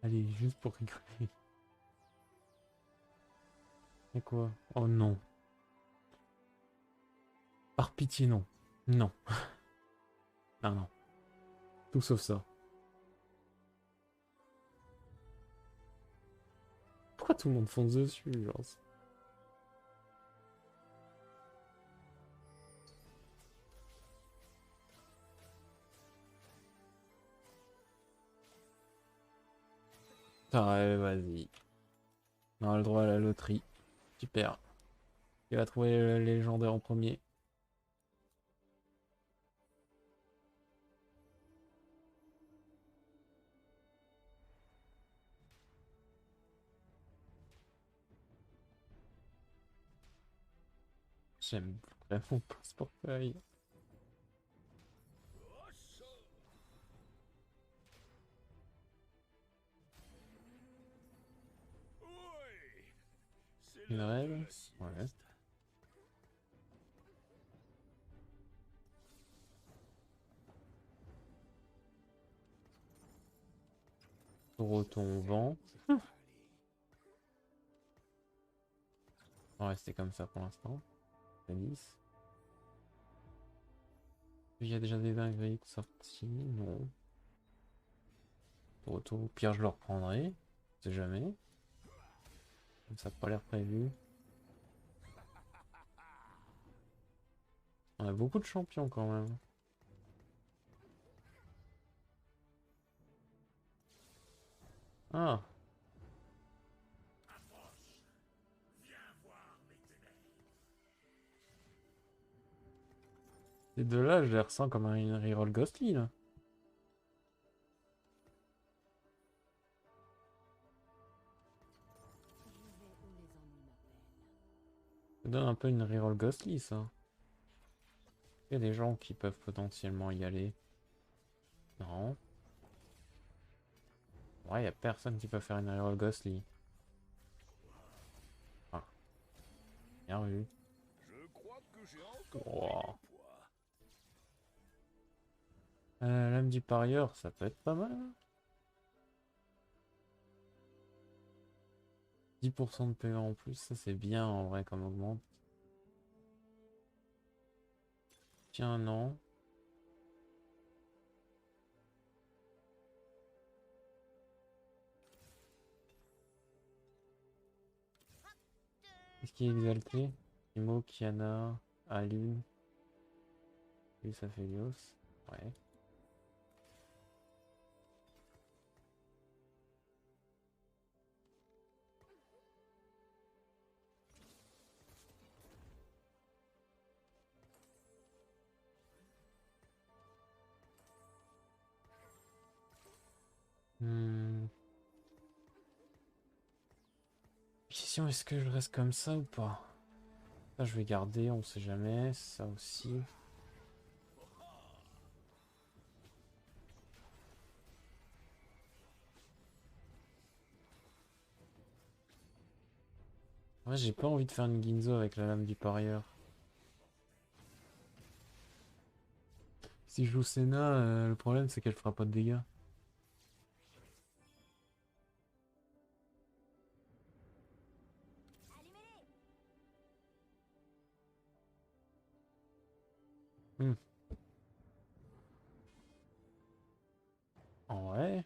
Allez, juste pour rigoler. Et quoi? Oh non. Par pitié, non. Non. Ah non. Tout sauf ça. Pourquoi tout le monde fonce dessus, genre? Ah ouais, vas-y. On a le droit à la loterie. Super. Tu vas trouver le légendaire en premier. J'aime vraiment pas ce portail. Une rêve? Ouais. Retour vent. On va rester comme ça pour l'instant. C'est 10. Il y a déjà des dingueries sorties. Non. Retour. Au pire, je le reprendrai. On sait jamais. Ça n'a pas l'air prévu. On a beaucoup de champions quand même. Ah, ces deux-là, je les ressens comme une reroll Ghostly là. Ça donne un peu une reroll Ghostly ça. Il y a des gens qui peuvent potentiellement y aller. Non. Ouais, il y a personne qui peut faire une reroll Ghostly. Ah, bien vu. Wow. L'âme du parieur, ça peut être pas mal, hein. 10% de PV en plus, ça c'est bien en vrai comme augmente. Tiens, non. Qu'est-ce qui est exalté? Imo, Kiana, Alune. Lui, ça fait Lios. Ouais. Hmm. Question, est-ce que je reste comme ça ou pas? Ça, je vais garder, on sait jamais. Ça aussi. Ouais, j'ai pas envie de faire une Ginzo avec la lame du parieur. Si je joue Senna, le problème c'est qu'elle fera pas de dégâts. Hmm. En vrai,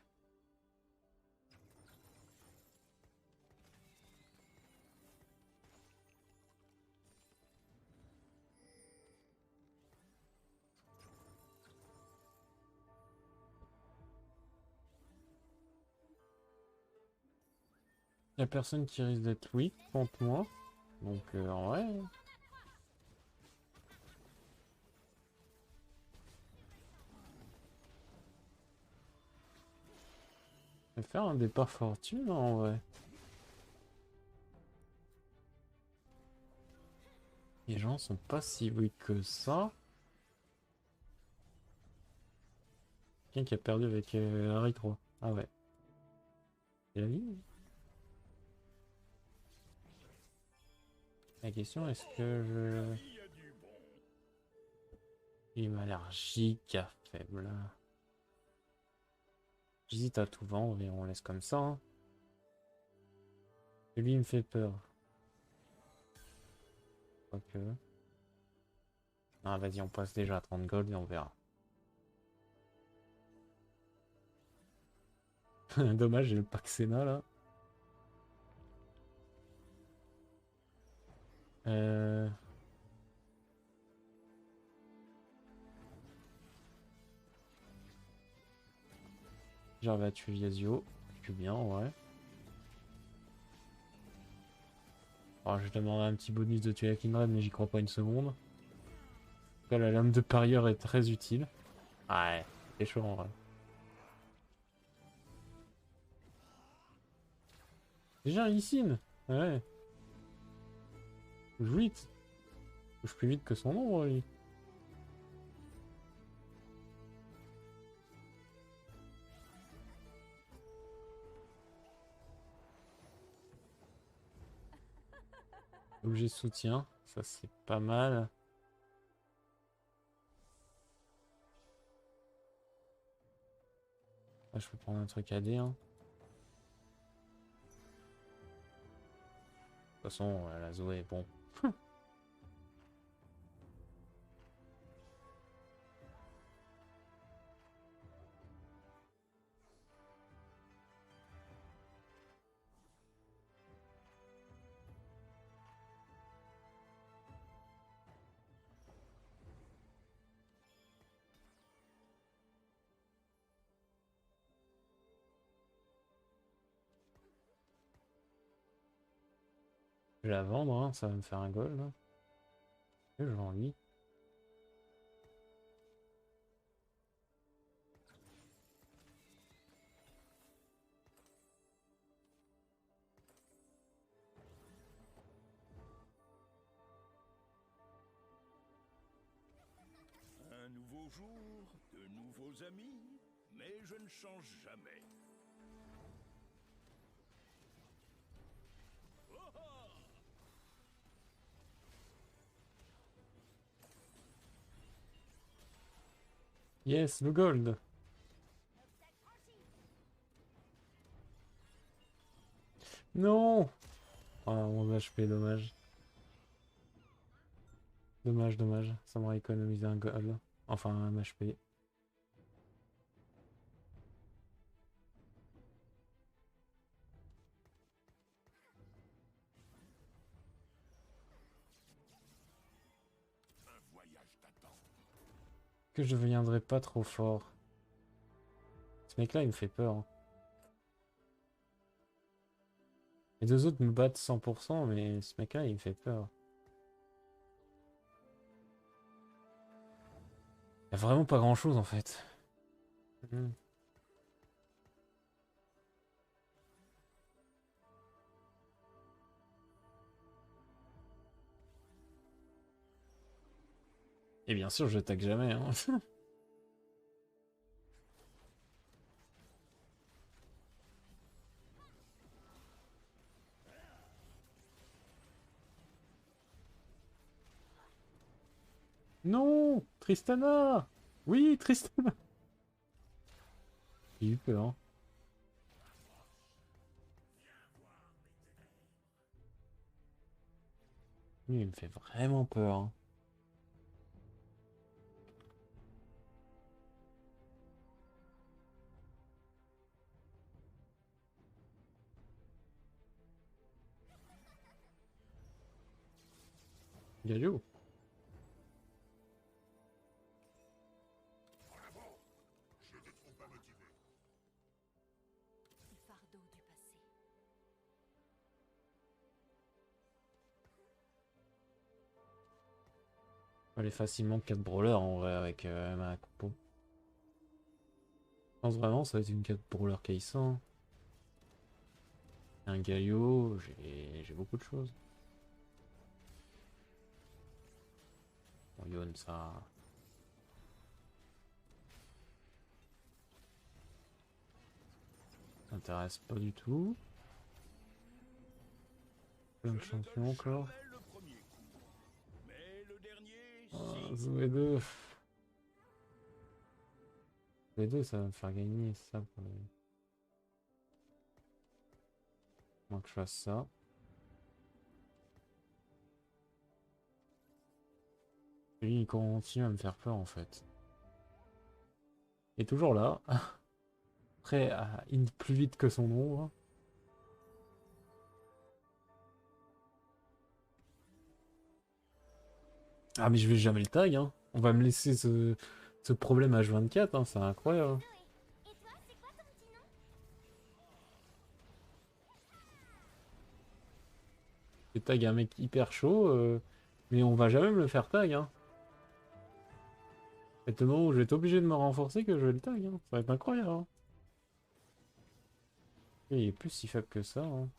y a personne qui risque d'être weak contre moi. Donc en vrai, je vais faire un départ fortune en vrai. Les gens sont pas si weak que ça. Quelqu'un qui a perdu avec Harry 3. Ah ouais. C'est la vie. La question est-ce que je... Il m'a l'air giga faible. J'hésite à tout vendre et on laisse comme ça. Hein. Et lui, il me fait peur. Quoique. Ah, vas-y, on passe déjà à 30 gold et on verra. Dommage, j'ai le pack Senna là. Euh... J'arrive à tuer Yasuo. Je suis bien, ouais. Alors, je demande un petit bonus de tuer la Kindred, mais j'y crois pas une seconde. En tout cas, la lame de parieur est très utile. Ouais, c'est chaud en vrai. Déjà un Lee Sin. Ouais. Bouge vite. Bouge plus vite que son ombre, lui. Objet de soutien. Ça, c'est pas mal. Ah, je peux prendre un truc AD, hein. De toute façon, la Zoé, bon. Je vais la vendre, hein. Ça va me faire un gold, là. Et je vends lui. Un nouveau jour, de nouveaux amis, mais je ne change jamais. Oh oh. Yes, le gold. Non. Ah, 11 HP, dommage. Dommage, dommage. Ça m'aurait économisé un gold. Enfin, un HP. Un voyage t'attend. Que je deviendrai pas trop fort. Ce mec-là, il me fait peur. Hein. Les deux autres me battent 100%, mais ce mec-là, il me fait peur. Il y a vraiment pas grand-chose, en fait. Hmm. Et bien sûr, je tag jamais. Hein. Non, Tristana. Oui, Tristana. J'ai eu peur. Hein. Lui, il me fait vraiment peur. Hein. Galio. Bravo. J'étais trop pas motivé. Le fardeau du passé. Elle est facilement 4 brawlers en vrai avec ma compo. Je pense vraiment ça va être une 4 brawler case. Hein. Un Galio, j'ai beaucoup de choses. Bon, Yon, ça m'intéresse pas du tout. Plein de Je ne champions donne encore. jamais le premier coup. Mais le dernier, Ah, si. Zoé 2. Zoé 2, ça va me faire gagner ça pour les... Donc je fasse ça. Lui, il continue à me faire peur en fait. Il est toujours là, prêt à in plus vite que son ombre. Ah mais je vais jamais le tag, hein. On va me laisser ce problème H24, hein, c'est incroyable. Et toi, c'est quoi ton petit nom? Je tag un mec hyper chaud, mais on va jamais me le faire tag, hein. C'est le moment où je vais être obligé de me renforcer que je vais le tag, hein. Ça va être incroyable, hein. Et il est plus si faible que ça, hein.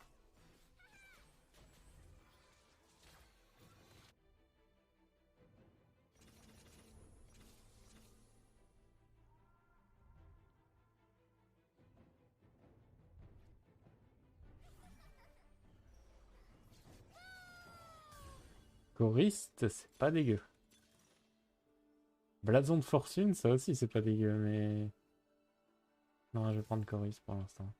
Choriste, c'est pas dégueu. Blason de fortune, ça aussi c'est pas dégueu, mais... Non, je vais prendre choriste pour l'instant.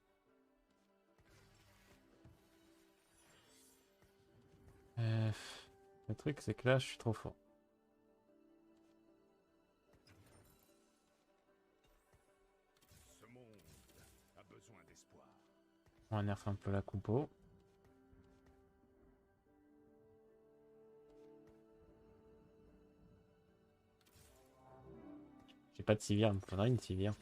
Le truc c'est que là je suis trop fort. Ce monde a besoin d'espoir. On va nerf un peu la compo. J'ai pas de civière, il me faudrait une civière.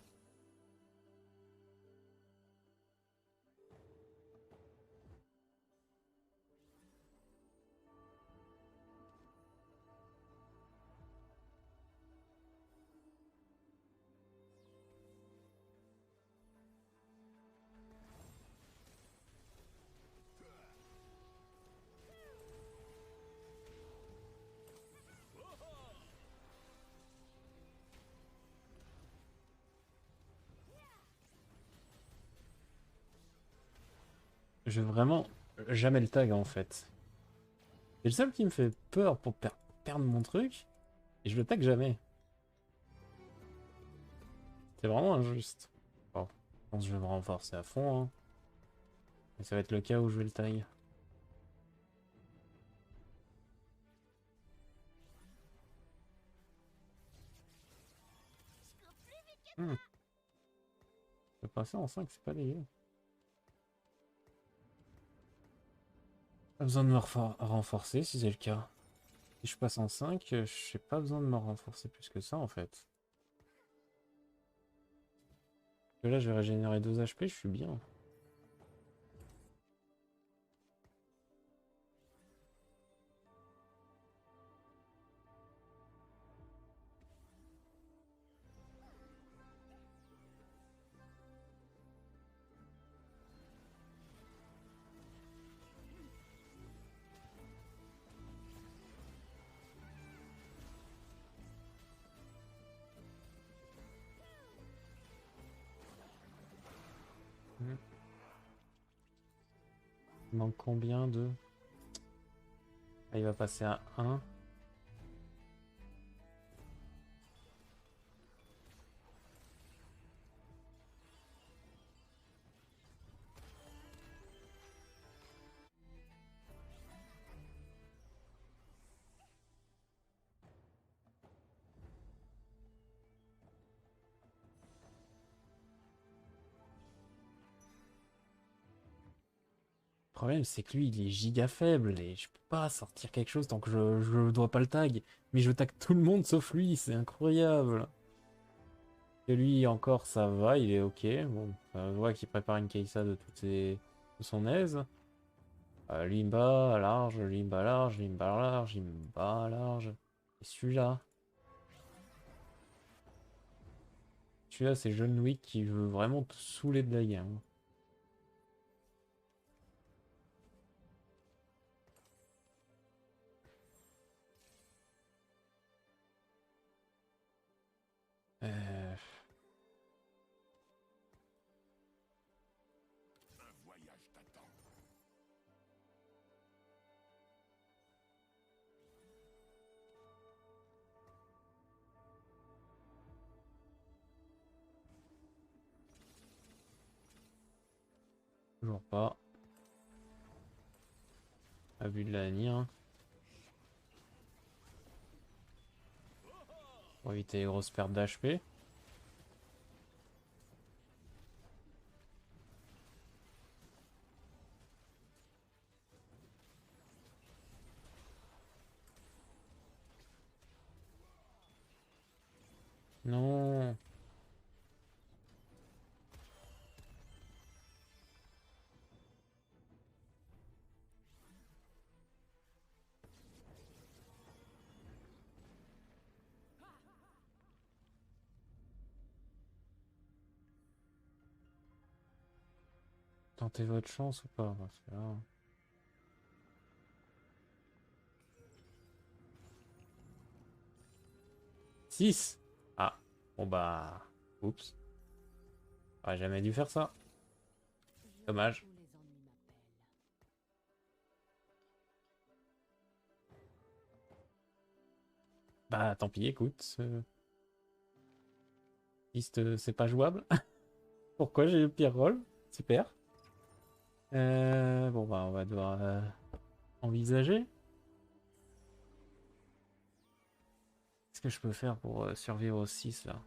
Je vais vraiment jamais le tag en fait. C'est le seul qui me fait peur pour perdre mon truc. Et je le tag jamais. C'est vraiment injuste. Bon, je pense que je vais me renforcer à fond, hein. Et ça va être le cas où je vais le tag. Hmm. Je vais passer en 5, c'est pas dégueu. Pas besoin de me renforcer si c'est le cas. Si je passe en 5, j'ai pas besoin de me renforcer plus que ça en fait. Parce que là je vais régénérer 2 HP, je suis bien. Hmm. Il manque combien de... Ah, il va passer à 1. Le problème, c'est que lui, il est giga faible et je peux pas sortir quelque chose tant que je dois pas le tag. Mais je tag tout le monde sauf lui, c'est incroyable. Et lui, encore, ça va, il est ok. Bon, on voit qu'il prépare une Kai'Sa de son aise. Lui, il me bat large, lui, il me bat large, lui, il me bat large, il me bat large. Et celui-là. Celui-là, c'est John Wick qui veut vraiment te saouler de la game. Euh... Un voyage t'attend. Toujours pas. Abus de la Nire. Pour éviter les grosses pertes d'HP. Non. Tentez votre chance ou pas? Parce que là... 6. Ah. Bon bah... Oups. J'aurais jamais dû faire ça. Dommage. Bah tant pis, écoute. Liste, c'est pas jouable. Pourquoi j'ai le pire rôle? Super. Bon bah on va devoir envisager. Qu'est-ce que je peux faire pour survivre aux 6 là?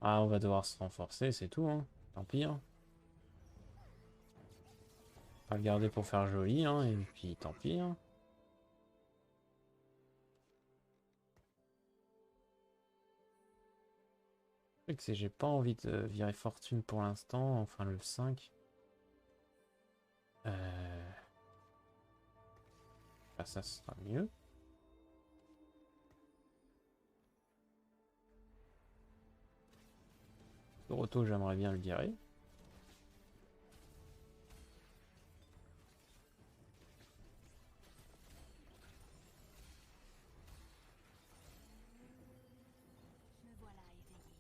Ah, on va devoir se renforcer, c'est tout, hein. Tant pis, hein. On va le garder pour faire joli, hein, et puis tant pis, hein. Le truc, c'est que j'ai pas envie de virer fortune pour l'instant, enfin le 5. Ah, ça sera mieux. Doroto, j'aimerais bien le virer. Me voilà éveillé.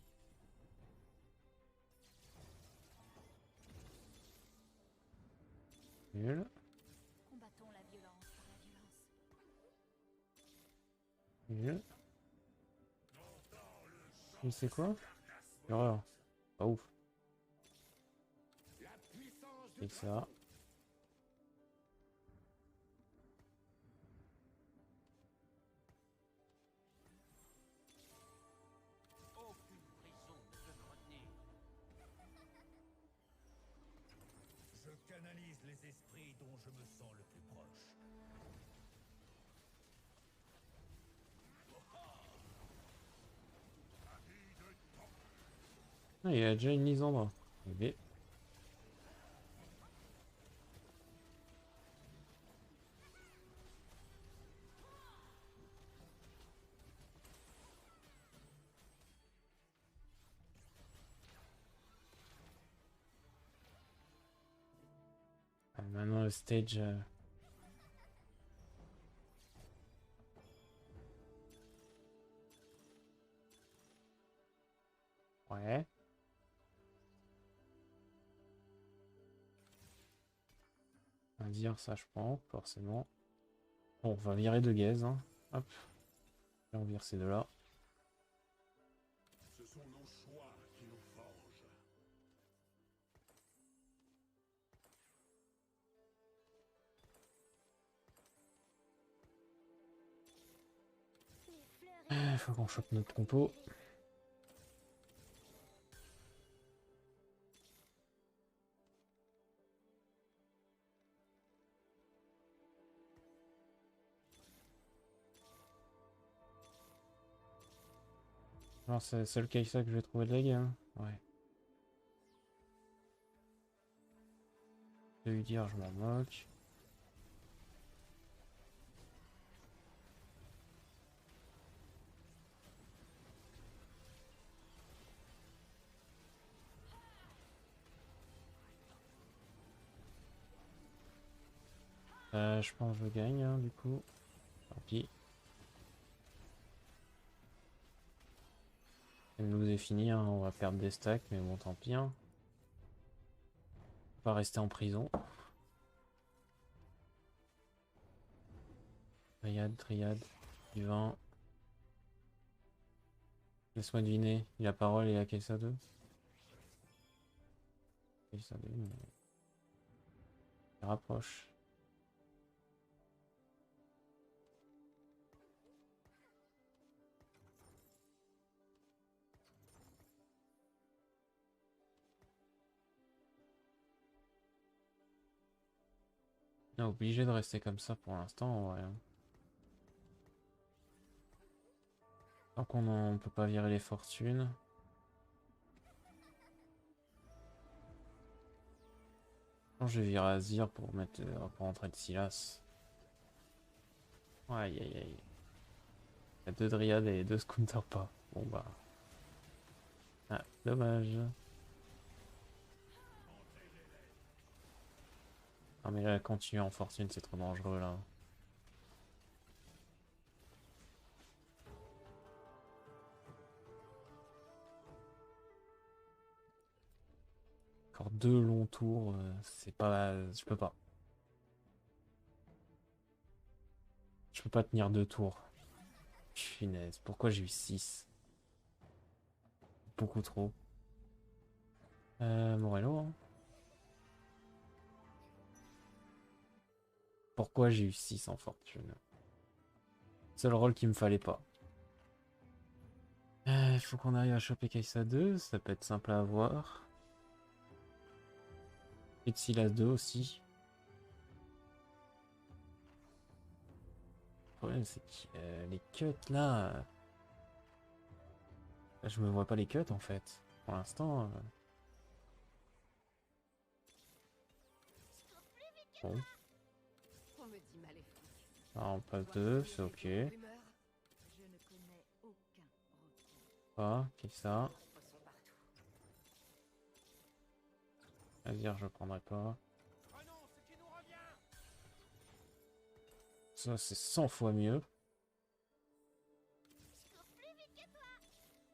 Nul. Combattons la violence par la violence. Nul. Et c'est quoi? L'horreur. Pas ouf. Et ça. Je canalise les esprits dont je me sens le plus proche. Ah, il y a déjà une Lisandre. Ok. Ah, maintenant le stage. Ouais. Un dire ça je prends, forcément. Bon, on va virer de gaze, hein. Hop. Et on vire ces deux-là. Ce sont nos choix qui nous forgent. Les fleurs Faut qu'on chope notre compo. Alors c'est le seul Kaisa que je vais trouver de la game. Ouais. De lui dire je m'en moque. Je pense que je gagne, hein, du coup. Tant pis. Elle nous est finie, hein, on va perdre des stacks, mais bon, tant pis. Hein. On va rester en prison. Dryade, Dryade, Divin. Laisse-moi deviner, il a parole et à Kelsa 2. Kelsa 2, mais... Il rapproche. On est obligé de rester comme ça pour l'instant, ouais. Tant qu'on ne peut pas virer les fortunes. Je vais virer Azir pour mettre pour rentrer de Silas. Aïe aïe aïe. Il y a 2 Dryades et 2 se counter pas. Bon bah. Ah, dommage. Ah mais là, continuer en fortune, c'est trop dangereux là. Encore 2 longs tours, c'est pas... Je peux pas. Je peux pas tenir 2 tours. Finesse, pourquoi j'ai eu 6? Beaucoup trop. Morello, hein. Pourquoi j'ai eu 6 en fortune? Seul rôle qu'il me fallait pas. Il faut qu'on arrive à choper Kai'Sa 2, ça peut être simple à avoir. Et de Silas 2 aussi. Le problème c'est que les cuts là... Je me vois pas les cuts en fait. Pour l'instant... Bon. On me dit maléfique. Ah, on passe 2, c'est ok. Je ne connais aucun repos. Ah, Kai'Sa. Poisson partout. Azir, je prendrai pas. Ça, c'est 100 fois mieux.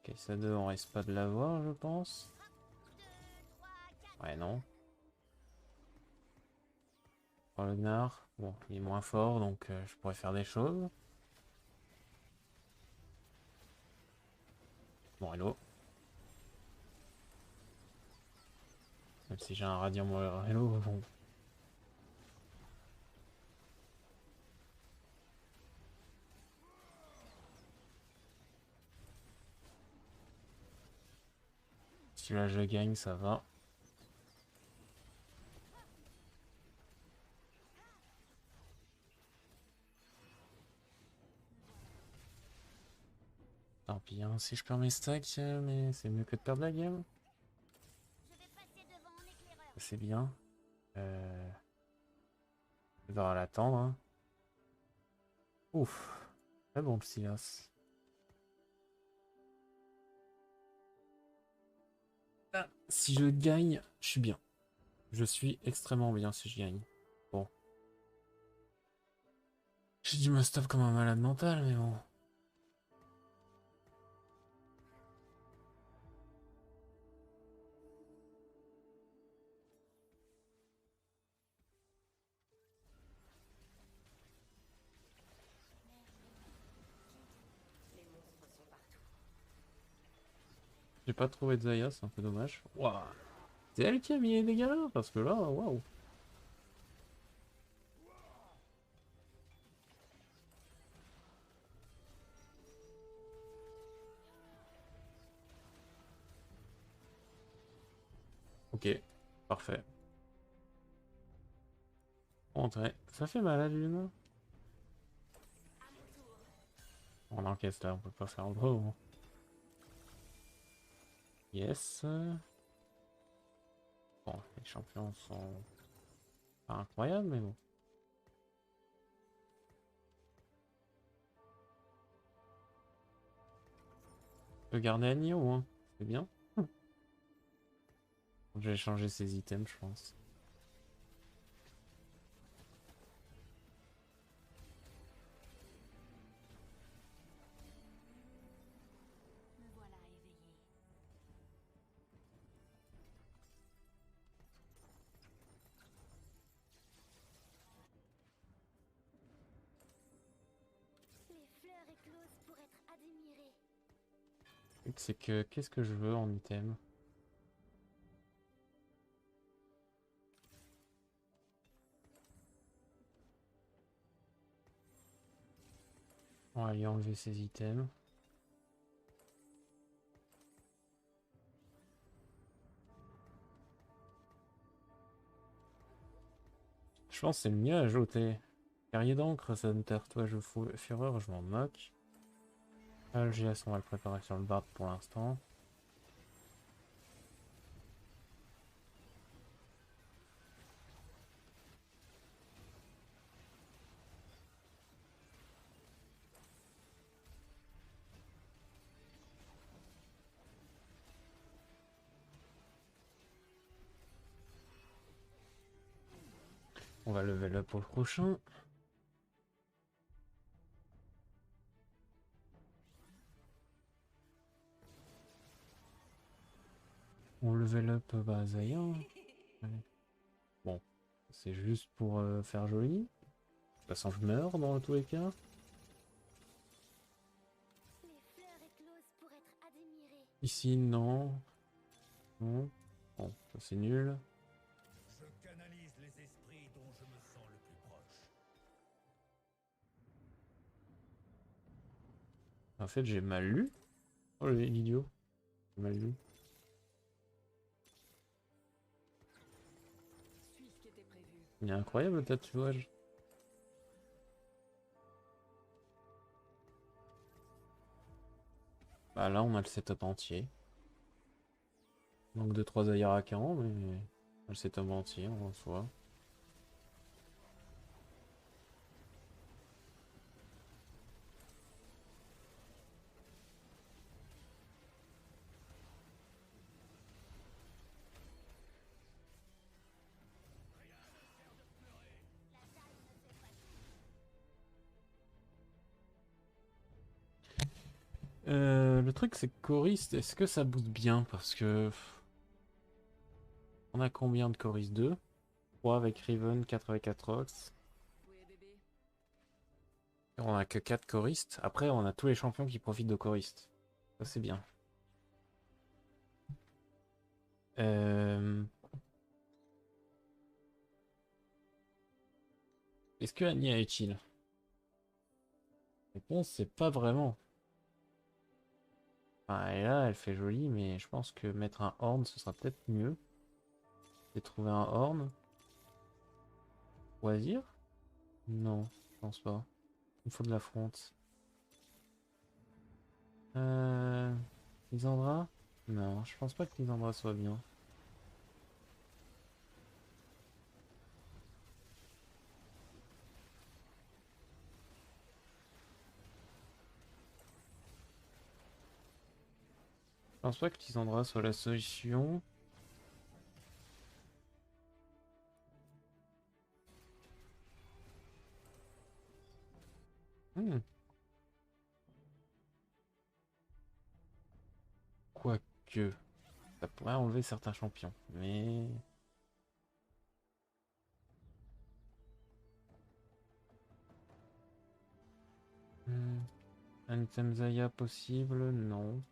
Kai'Sa 2, on risque pas de l'avoir, je pense. Ouais, non. Le Gnar, bon, il est moins fort, donc je pourrais faire des choses. Bon, hello. Même si j'ai un Radiant Morello, bon. Si là je gagne, ça va. Tant pis, hein, si je perds mes stacks, mais c'est mieux que de perdre la game. Je vais passer devant mon éclaireur. C'est bien. Je devrais l'attendre. Hein. Ouf. Très bon le Silas. Ah, si je gagne, je suis bien. Je suis extrêmement bien si je gagne. Bon. J'ai dû me stop comme un malade mental, mais bon. Les monstres sont partout. J'ai pas trouvé de Zaya, c'est un peu dommage. Waouh. C'est elle qui a mis les dégâts là, parce que là, waouh. Ok, parfait. Rentrez. Ça fait mal à l'une. On encaisse là, on peut pas faire le beau. Yes. Bon, les champions sont pas incroyables, mais bon. Je peux garder Agneau, hein. C'est bien. Je vais changer ses items, je pense. Me voilà éveillé. éclose pour être admirée. Le truc, c'est que qu'est-ce que je veux en item? On va lui enlever ses items. Je pense que c'est le mieux à ajouter. Guerrier d'encre, ça me tatouage de fureur, je m'en moque. Algias, on va le préparer sur le bard pour l'instant. On va level up pour le prochain. On level up Zaya. Ouais. Bon, c'est juste pour faire joli. De toute façon, je meurs dans tous les cas. Les fleurs éclosent pour être admirées. Ici, non. Non. Bon, ça c'est nul. Je canalise les esprits dont je me sens le plus proche. En fait, j'ai mal lu. Oh, l'idiot. J'ai mal lu. Suis ce qui était prévu. Il est incroyable le tatouage. Bah là, on a le setup entier. Manque de 3 Ayarakan, mais on a le setup entier en soi. Le truc c'est que choriste, est-ce que ça booste bien? Parce que... On a combien de choristes? 2 3 avec Riven, 4 avec Atrox. Où est bébé? On a que 4 choristes. Après, on a tous les champions qui profitent de choristes. Ça, c'est bien. Est-ce que Anya est utile? Réponse, c'est pas vraiment. Enfin, elle est là, elle fait joli, mais je pense que mettre un horn, ce sera peut-être mieux. Et trouver un horn. Loisir? Non, je pense pas. Il faut de la fronte. Lysandra? Non, je pense pas que Lysandra soit bien. Je pense pas que Lysandra soit la solution. Hmm. Quoique, ça pourrait enlever certains champions, mais... Un item Zaya possible? Non.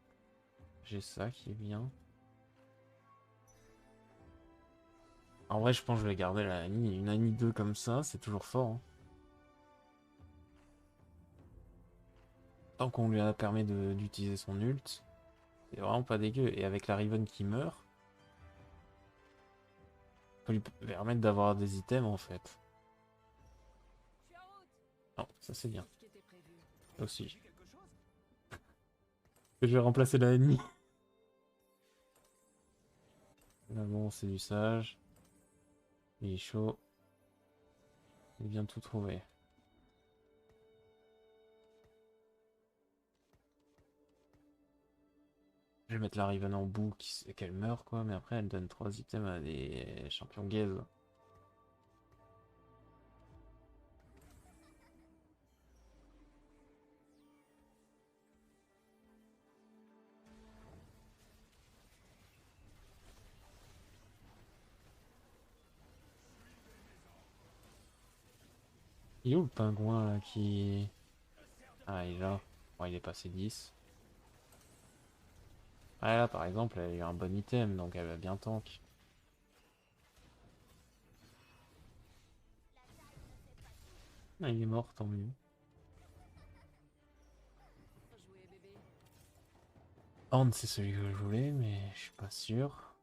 J'ai ça qui est bien. En vrai, je pense que je vais garder la Annie. Une Annie 2 comme ça, c'est toujours fort, hein. Tant qu'on lui a permis d'utiliser son ult, c'est vraiment pas dégueu. Et avec la Riven qui meurt, ça peut lui permettre d'avoir des items en fait. Je suis en route. Non, ça c'est bien. Suis ce qui était prévu. Aussi. Je vais remplacer la Annie. Là, bon, c'est du sage. Il est chaud. Il vient tout trouver. Je vais mettre la Riven en bout, qu'elle meurt quoi, mais après elle donne 3 items à des champions gaze. Il est où le pingouin là qui... Ah il est là. Bon, il est passé 10. Ah là, par exemple, elle a eu un bon item, donc elle va bien tank. Ah, il est mort, tant mieux. Jouer bébé. Horn, c'est celui que je voulais, mais je suis pas sûr.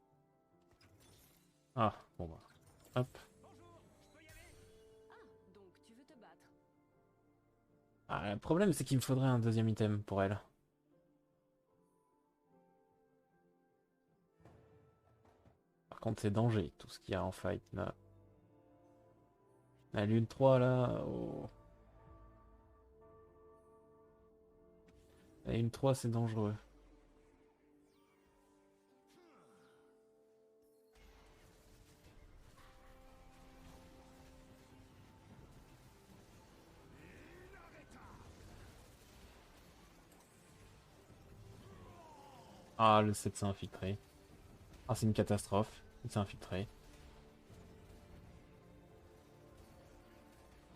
Ah, bon bah. Hop. Ah, donc tu veux te battre. Ah, le problème, c'est qu'il me faudrait un deuxième item pour elle. Par contre, c'est danger, tout ce qu'il y a en fight, là. La lune 3, là... Oh. La lune 3, c'est dangereux. Ah, le 7 s'est infiltré. Ah, c'est une catastrophe. Il s'est infiltré.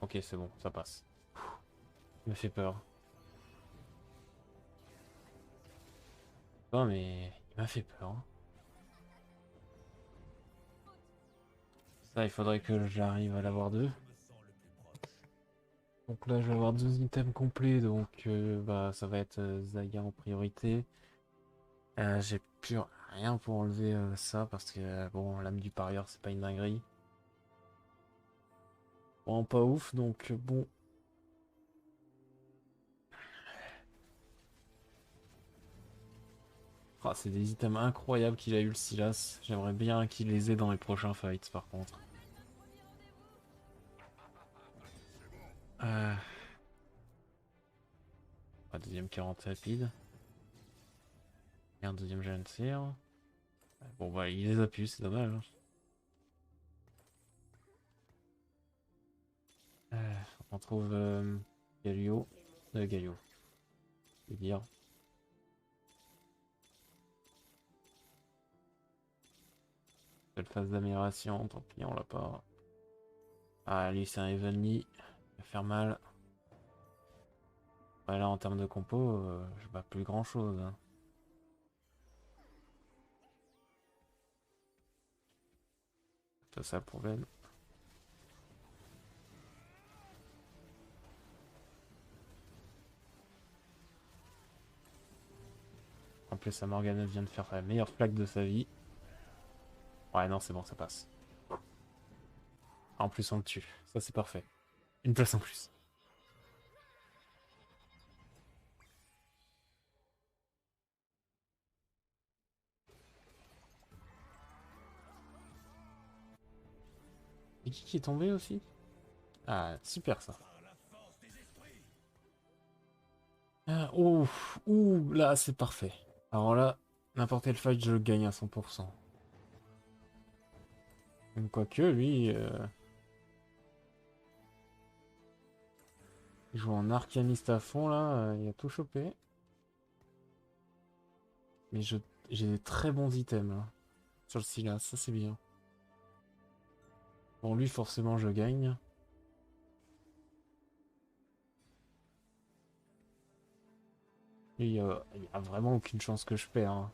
Ok, c'est bon, ça passe. Il me fait peur. Non, mais il m'a fait peur, hein. Ça, il faudrait que j'arrive à l'avoir deux. Donc là, je vais avoir deux items complets, donc bah, ça va être Zaya en priorité. J'ai plus rien pour enlever ça, parce que bon, l'âme du parieur, c'est pas une dinguerie. Bon, pas ouf, donc bon. Ah, c'est des items incroyables qu'il a eu le Silas. J'aimerais bien qu'il les ait dans les prochains fights, par contre. Euh... Un deuxième 40 rapide. Et un deuxième jet de cire. Bon bah il les a pu, c'est dommage, hein. On trouve Galio. Galio. Je veux dire. Belle phase d'amélioration, tant pis on l'a pas. Ah lui c'est un Evenly. Il va faire mal. Ouais, là en termes de compo, je bats plus grand chose, hein. C'est ça le problème. En plus, sa Morgana vient de faire la meilleure flaque de sa vie. Ouais, non, c'est bon, ça passe. En plus, on le tue. Ça, c'est parfait. Une place en plus. Et qui est tombé aussi? Ah, super ça. Ah, ouf, ouh, là, c'est parfait. Alors là, n'importe quel fight, je le gagne à 100%. Même quoique, lui, il joue en arcaniste à fond, là, il a tout chopé. Mais j'ai des très bons items, là, sur le Silas, ça c'est bien. Bon, lui, forcément, je gagne. Lui, il y a vraiment aucune chance que je perds, hein.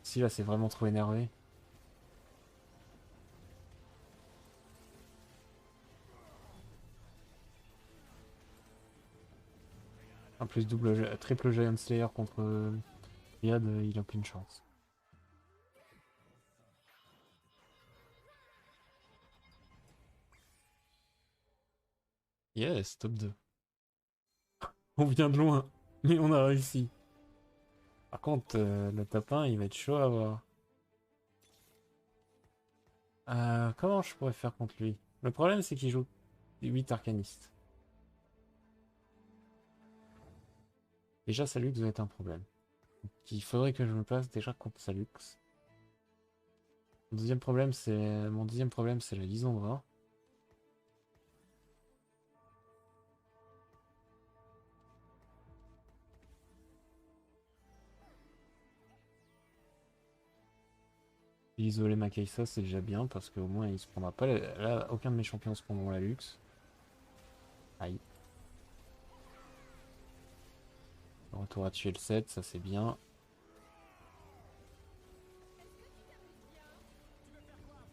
Si, là, c'est vraiment trop énervé. En plus, triple Giant Slayer contre Yad, il a aucune chance. Yes, top 2. On vient de loin, mais on a réussi. Par contre, le top 1, il va être chaud à voir. Comment je pourrais faire contre lui? Le problème, c'est qu'il joue 8 arcanistes. Déjà, Salux doit être un problème. Donc, il faudrait que je me place déjà contre Salux. Mon deuxième problème, c'est la Lisandra. Isoler Makaisa, c'est déjà bien parce qu'au moins il se prendra pas. Là, aucun de mes champions se prendront la luxe. Aïe. t'auras tué le 7, ça c'est bien.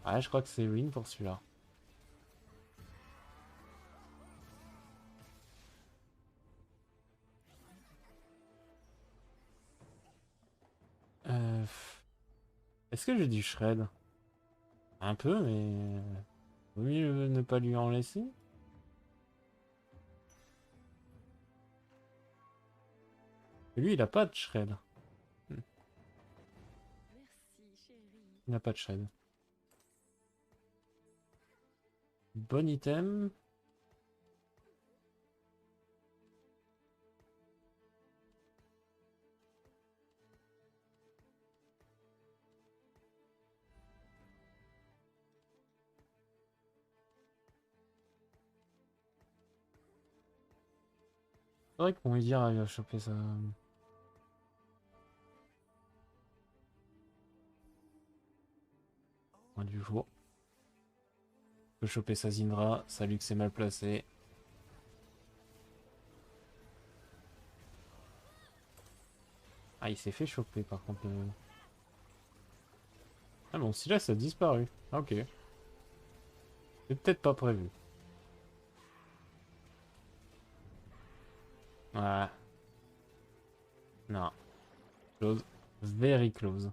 Ah, je crois que c'est win pour celui-là. Est-ce que j'ai du shred? Un peu, mais... Vaut mieux ne pas lui en laisser. Et lui, il a pas de shred. Merci, chérie. Il n'a pas de shred. Bon item. C'est vrai qu'on va dire il va choper ça. Du jour. Il peut choper sa Zindra, sa Lux est mal placé. Ah, il s'est fait choper par contre. Ah bon, si là ça a disparu. Ah, ok. C'est peut-être pas prévu. Voilà. Non. Close. Very close.